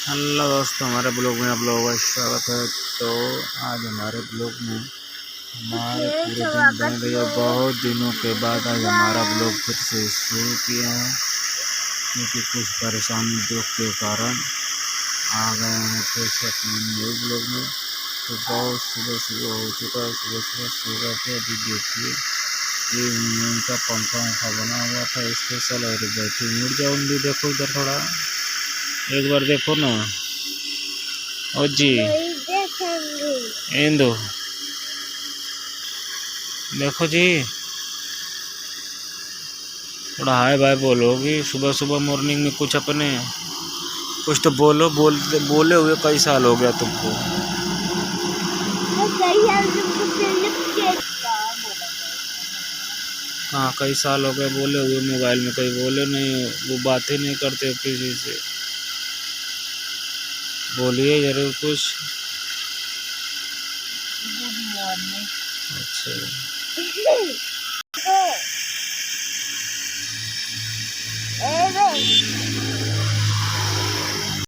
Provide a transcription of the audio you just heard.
Hello दोस्तों, हमारे blog में आप लोगों का स्वागत है। तो आज हमारे ब्लॉग में हमारे पूरे दिन बन रही है। बहुत दिनों के बाद आज हमारा ब्लॉग फिर से शुरू किया है, क्योंकि कुछ परेशानी दुख के कारण आ गए हैं फिर से अपने न्यू ब्लॉग में। तो बहुत सुबह हो चुका है, सुबह सो गए थे। अभी देखिए ये इनका पंखा बना हुआ था स्पेशल, और बैठी मुड़ जाऊंगी। देखो इधर थोड़ा, एक बार देखो ना। ओ जी इंदो, देखो जी, थोड़ा हाय बाय बोलोगी सुबह सुबह मॉर्निंग में। कुछ अपने कुछ तो बोलो, बोले हुए कई साल हो गया तुमको। हाँ, कई साल हो गए बोले हुए, मोबाइल में कहीं बोले नहीं, वो बातें नहीं करते किसी से। बोलिए जरूर कुछ। Good morning. अच्छा